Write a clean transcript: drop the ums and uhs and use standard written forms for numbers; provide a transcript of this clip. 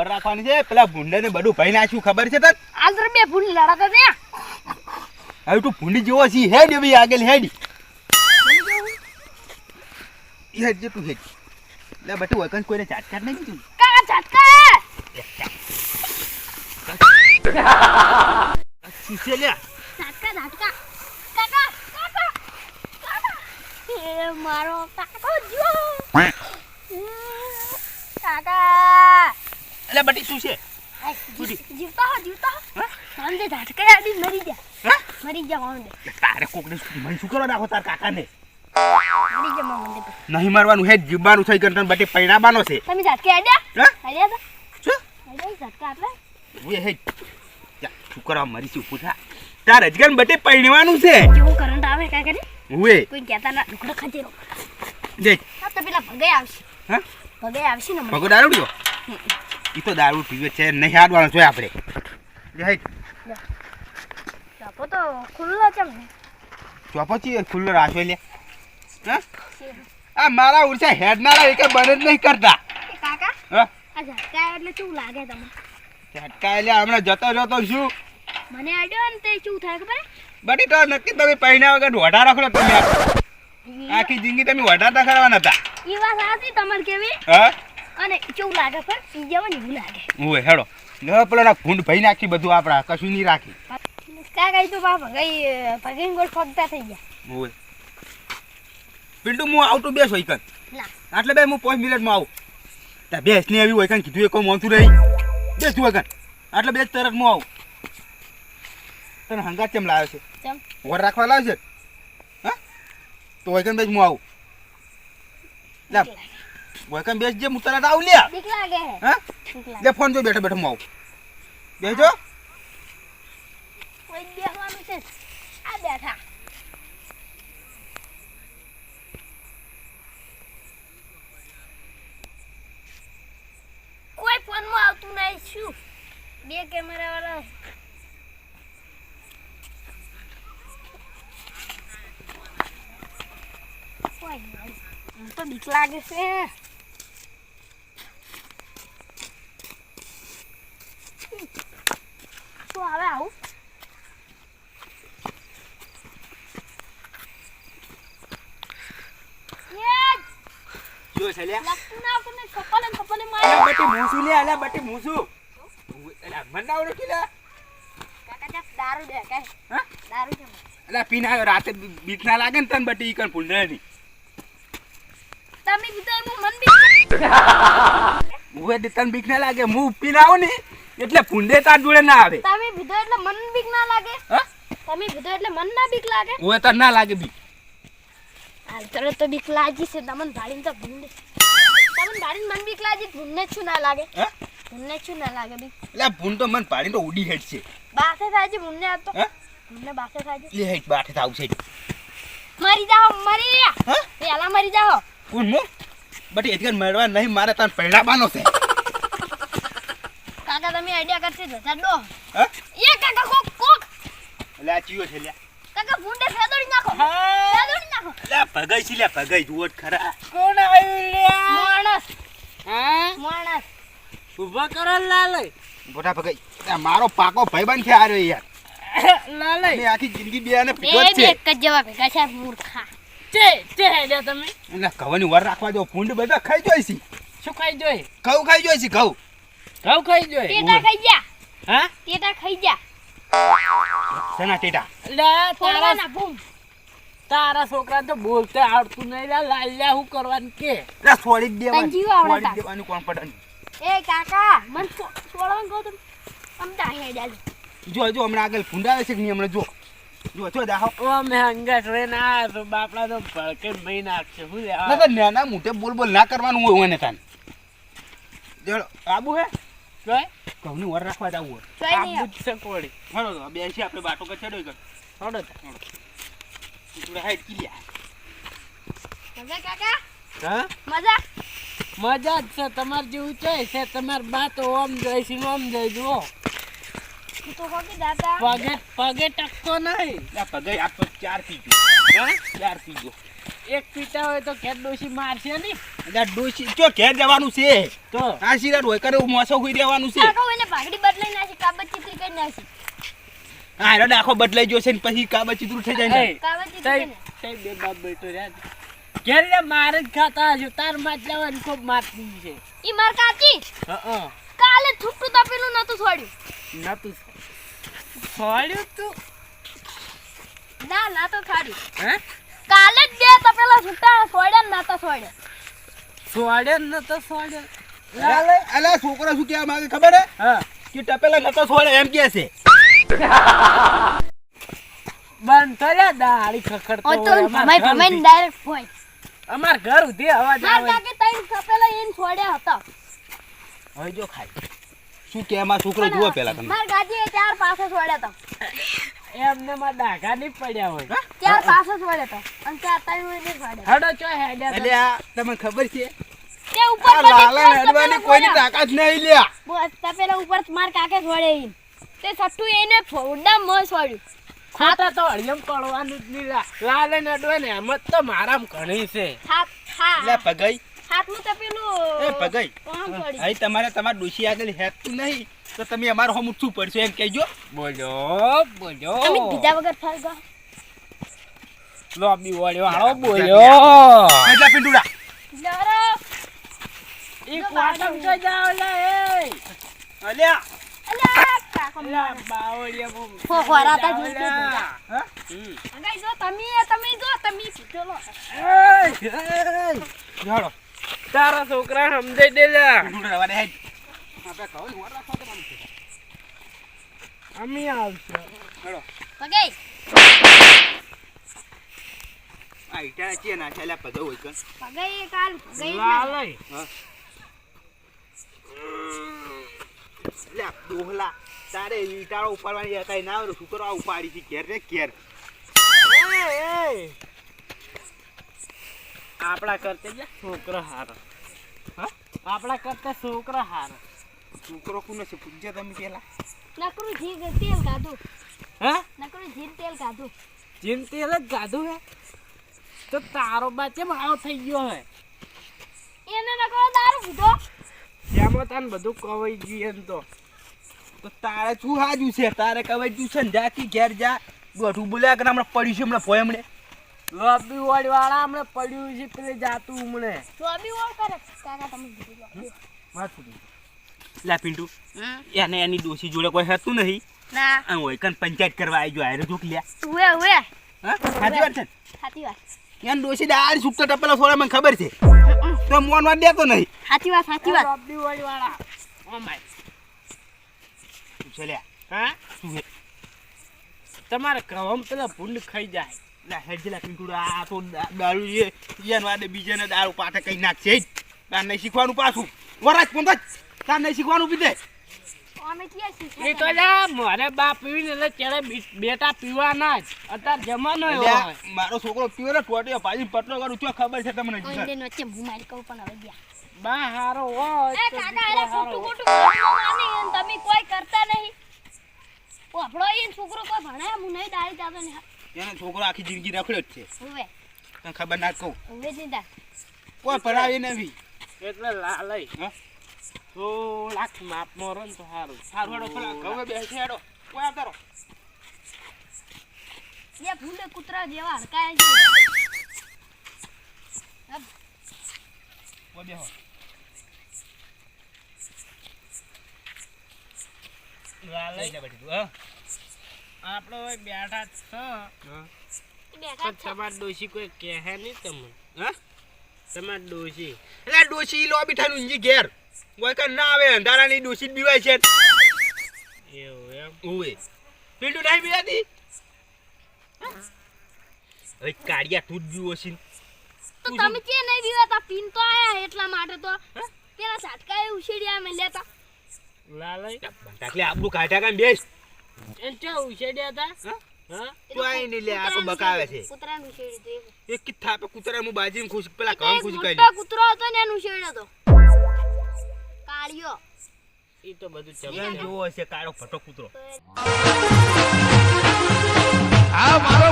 ખબર રાખવાની છે પેલા ભૂંડાને બધું ભાઈ નાખ્યું ખબર છે તને આલ રે બે ભૂંડ લડાતા ને હવે તું ભૂંડી જેવો છી હેડ એવી આગળ હેડ હેડ જે તું હેડ લે બટુ વકન કોઈને ચાટકાટ નહીં કીધું કાકા ઝટકા શીશે લે ઝટકા કાકા એ મારો કાકો જો કાકા એટલે બટી શું છે જીવતા હો સાંજે ઝટકા આડી મરી જા વાંદે તારે કોકને મને શું કરવા નાખો તાર કાકાને મરી જા વાંદે નહીં મારવાનું હેડ જીવવાનું થઈ ગયું તને બટી પૈણાબાનો છે તમે ઝટકા આડ્યા હા શું ઝટકા એટલે ઓય હેડ શું કરવા મરી છે ઊભું થા તાર અજગન બટી પૈણવાનું છે જેવું કરંટ આવે કાકા ને ઓય કોઈ કહેતા ના ઢોકળો ખજેરો જે હા તો પેલા ભગાઈ આવશે હા ભગાઈ આવશે ને ભગો દારૂ લ્યો ઈ તો દારૂ પીવે છે નહીં હાડવાનો છે આપણે જે હેડ ચાપો તો ખુલ્લો છે ને ચોપો ચી ખુલ્લો રાખો લે હા આ મારા ઉરસા હેડનારા એક બંધ જ નહીં કરતા એ કાકા હા આ ઝટકા એટલે શું લાગે તમને ઝટકા એટલે હમણાં જતો શું મને આડ્યો ને તે શું થાય ખબર બટી તો નક્કી તમે પૈણા વગર વઢા રાખો તમે આખી જિંદગી તમે વઢાતા કરવાના હતા ઈ વાત સાચી તમારે કેવી હા અને શું લાગે પણ ઈ જવાની એવું લાગે ઓય હેડો લે પેલા ભૂંડ ભાઈ નાખી બધું આપડા કશું નહીં રાખી કાકા ઈ તો બા ભગાઈ ગોળ ફગતા થઈ ગયા ઓય પિન્ટુ હું આવતો બેસ હોય કન ના એટલે બે હું 5 મિનિટમાં આવું તા બેસ ની આવી હોય કન કીધું એ કોઈ મોનતું રહી બેસ તું કન એટલે બેસ તરત હું આવું તને હંગાત કેમ લાવ્યો છે ચમ વર રાખવા લાવ્યો છે હા તો હોય કન બેસ હું આવું લે હોય કન બેસ જે હું તરત આવું લે બીક લાગે હે હા બીક લાગે લે ફોન જો બેઠો બેઠો હું આવું બેસજો કોઈ બેસવાનું છે આ બેઠા કોઈ ફોનમાં આવતું નહીં શું બે કેમેરા વાળા કોઈ નહીં તો બીક લાગે છે શું આવે આવું જો છે લે લખતું ના આવતું ને કપલે અલા મારે બટી મૂસુ લે અલા બટી મૂસુ અલા મંડાવ રે કિલા કાકા જા દારૂ દે કે હા દારૂ છે અલા પીના રાતે બીક ના લાગે ને તને બટી ઈ કન ભૂંડે ની તમે કીધું એમ મન બીક ઓય દે તને બીક ના લાગે હું પીનાવ ને એટલે ભૂંડે તાર જોડે ના આવે તમે કીધું એટલે મન બીક ના લાગે હા તમે કીધું એટલે મન ના બીક લાગે ઓય તાર ના લાગે બીક હાલ તરત તો બીક લાગી છે તમને ભાડીને તો ભૂંડે તમને ભાડીને મન બીક લાગી ભૂંડને શું ના લાગે હા ભૂંડને શું ના લાગે બીક અલા ભૂંડ તો મન પાડી તો ઉડી હેડ છે બાસે થાય છે ભૂંડને આ તો હા ભૂંડને બાસે થાય છે લે હેડ બાઠે થાવ છે મરી જાઓ મરી હા પેલા મરી જાઓ કોણ મો બટી એજગન મળવા નહીં મારે તને પૈણાબાનો છે કાકા તમે આઈડિયા કરશે જતા દો હા એ કાકા કોક એટલે આ ચીયો છે લે કાકા ભૂંડે ફેદોડી નાખો ફેદોડી નાખો લે ભગાઈ છે લે ભગાઈ જુઓ ખરા કોણ આવ્યું લે માણસ હા માણસ ઉભા કરો લાલય મોટા ભગાઈ આ મારો પાકો ભાઈબંધ છે આ રહ્યો યાર લાલય મેં આખી જિંદગી બેને બે પીધો જ છે એક જ જવા ભેગા છે મૂર્ખા તે હેડ્યા તમે એટલે કવાની વર રાખવા દો ભૂંડ બધા ખાઈ જોઈ છે શું ખાઈ જોઈ ઘઉં ખાઈ જોઈ છે ઘઉં ઘઉં ખાઈ જોઈ ટેટા ખાઈ જા હા ટેટા ખાઈ જા સના ટેટા લે ફોડવાના બૂમ તારા છોકરા તો બોલતે આવડતું નહીં લા લાલ્યા હું કરવાનું કે એટલે છોડી જ દેવાનું તને જીવ આવડે છોડી તા. જ દેવાનું કોણ પડે એ કાકા મન છોડવાનું કહો તમે સમજા હે ડાલ જો જો હમણાં આગળ ભૂંડ આવે છે કે નહીં હમણાં જો જો દાહો ઓ મે હંગાત રે ના તો બાપડા તો ભડકે મહી નાખશે હું લે ના તો નાના મોટે બોલ બોલ ના કરવાનું હોય એને તાન જડો આબુ હે જોઈ ઘઉંની વર રાખવા જાવું હોય જોઈ આ નહીં બુજ સકોડી હળો તો બેસી આપણે બાટો કચડો કર હડો તું હાઈટ કિલ્યા મજા કાકા હા મજા મજા જ છે તમાર જેવું છે તમાર બા તો ઓમ જાય છે ઓમ જાય જુઓ તું તો હોકી દાદા પગે પગે ટકતો નહીં આ પગાઈ આપ ચાર પીજો હા 4 પીજો એક પીતા હોય તો ઘેર ડોશી મારશે નહીં એટલે ડોશી ચો ઘેર જવાનું છે તો આ સિરા હોય કરે મોસો હોઈ દેવાનું છે કાકા એને પાઘડી બદલાઈ નાખી કાબત ચિત્રી કરી નાખી હા એનો આખો બદલાઈ ગયો છે ને પછી કાબા ચીતરું થઈ જાય ને એ, કાબત ચિત્રી તઈ તઈ બે બાપ બેટો રહ્યા ઘેર રે માર જ ખાતા હશો તાર માટલાવાની ખૂબ મારતી છે ઈ માર કાકી હા કાલે છૂટું તપેલું નતું છોડ્યું નતું છોડ્યું તું ના તો છોડ્યું હે કાલે જ બે તપેલા છૂટા છોડ્યા ને ના તો છોડ્યા છોડ્યો નતો છોડ્યો અલે અલે છોકરા શું કહેવા માંગે ખબર હે હા કે ટપેલા નતો છોડે એમ કે છે બંધ થયા દાડી ખખડતો ઓ તો હોય. અમાર ભમાઈ ઘર ભમાઈ ઉધી- ડાયરેક્ટ હોય અમાર ઘર ઉધી અવાજ માર આવે કાકે તઈ તપેલા એને છોડ્યા હતા હવે જો ખાય શું કે એમાં છોકરો જુઓ પેલા તમે માર ગાજી ચાર પાસે છોડ્યા હતા એમને માં ડાઘા નહીં પડ્યા હોય ચાર પાસે છોડ્યા હતા અને ચાર તઈ હોય ને છોડ્યા હડો ચો હેડ્યા એટલે આ તમને ખબર છે તે ઉપર આ પછી લાલા ચાર હેડવાની તપેલા કોઈની છોડ્યા. તાકાત નહીં લ્યા બસ તપેલા ઉપર માર કાકે છોડે ઈ તે સટ્ટુ એને ફોડા મોય છોડ્યું ખાતા તો હળિયમ પડવાનું જ નહીં લાલે ને અડવે ને એમ જ તો મારામ ઘણી છે એટલે પગઈ હાથનું તપેલું એ પગઈ કોણ છોડી અહીં તમારે તમારા ડોશી આગળ હેતું નહીં તો તમે અમારો હમ ઉઠવું પડશે એમ કહેજો બોલો બોલો તમે બીજા વગર ફર ગયો લોબી વાળો હાલો બોલ્યો એટલે પિંડુડા લરો ઈ ક્વાટમ તો જાવ લે એ અલ્યા અલ્યા કાકો લા બાવળિયા હો હોરાતા જીવતી હા અગાઈ જો તમે પીધો લો જાડો તારા છોકરા સમજાઈ દે લ્યા પિંડુડા રવાને હેડ આપણે કહો ને વર રાખો તમારું છે અમે આવશે હેડો પગે આ ઈટા છે ના છેલ્લા પગો હોય કન પગે કાલ પગે લાલય હા લે દોહલા તારે ઈટાળો ઉપાડવાની કઈ ના આવે છોકરો આ ઉપાડી થી ઘેર રે ઘેર એ આપણા કરતે જા છોકરો હારો હા આપણા કરતે છોકરો હારો છોકરો કોને છે પૂછજે તમે પેલા નકરું જીર તેલ કાઢું હા નકરું જીર તેલ કાઢું ચિંતી જ ગાધું હે તો તારો બા કેમ આવ થઈ ગયો હે એને નકરો દારૂ પીધો જેમાં તને બધું કવાઈ ગયું એમ તો તારે શું હાજુ છે તારે કવાય જુ છે ને જાકી ઘેર જા દોઢું બોલ્યા કે હમણાં પડ્યું છે હમણાં પોય હમણે લોબી વાળા હમણે પડ્યું છે પેલે જાતું હમણે તો અભી ઓર કરે કાકા તમે કીધું વાત સુની લા પિન્ટુ એને એની ડોસી જોડે કોઈ હતું નહીં ના આ હોય કન પંચાયત કરવા આવી જો આરે જોક લ્યા ઉવે હા સાચી વાત છે સાચી વાત એને ડોસી દાળ સુકતા ટપેલા છોડે મને ખબર છે તો મોનવા દેતો નહીં સાચી વાત લોબી વાળા ઓ માય તું લ્યા હા તું હે તમારે કવમ પેલા ભૂંડ ખાઈ જાય લા હેડજેલા પિન્ટુ આ તો દારૂ છે ઈયાન વાડે બીજાને દારૂ પાઠે કઈ નાખશે જ તાર નહીં શીખવાનું પાછું વરાજ પંદર તાર નહીં શીખવાનું પીધે અમે ક્યાં શીખ્યા એ તો જા મારે બા પીવીને એટલે ચેડે બેટા પીવાના જ અત્યારે જમાનો એવો અલ્યા, હોય મારો છોકરો પીવે ને ટોટીઓ ભાજી પટલો કરું શું ખબર છે તમને હજી કોઈ દિન વચ્ચે હું મારી કહું પણ હવે ગયા બા હારો હોય એ તો કાકા દીકરો અરે હારો ખોટું ખોટું માની અને તમે કોઈ કરતા નહીં ઓફળો ઈ છોકરો કોઈ ભણાય હું નહીં દાડી જાતો ને એને છોકરો આખી જિંદગી રખડ્યો જ છે હવે તને ખબર ના જ કહું હવે જ નહીં કોઈ પરાવી નથી એટલે લાલય હા થોડાક માપ મોરો ને તો સારું સારું હેડો પેલા ઘઉં બેસી હેડો કોઈ આવતારો એ ભૂલે કૂતરા જેવા હડકાયા છે કોઈ બેહો લાલય લઈ જા બેટી તું હા આપણો હવે બેઠા જ છે એ બેઠા પણ તમાર ડોશી કોઈ કહે નહીં તમને હા તમાર ડોશી એટલે ડોસી લો બીઠાનું ઈંજી ઘેર કોઈ કન ના આવે અંધારાની ડોસી જ બીવાય છે એવું એમ ઓએ પીડું નહીં બીવાતી હવે કાળિયા તું જ બીવો છે તો તમે કે નહીં બીવાતા પીન તો આયા એટલા માટે તો પેલા ઝાટકા ઉછેડ્યા મે લેતા લાલય તાકલે આબુ કાઢ્યા કામ બેસ એમ ચા ઉછેડ્યા હતા હા તું આઈ ને લે આ તો બકાવે છે કૂતરાનું ઉછેડ્યું હતું એક કિત થાપે કૂતરા મુ બાજીને ખુશ પેલા એક કામ ખુશ કરી મોટો કૂતરો હતો ને એનું ઉછેડ્યો હતો કાળિયો એ તો બધું એમ ચમકે જોવો હશે કાળો ફટો કૂતરો તો આ મારો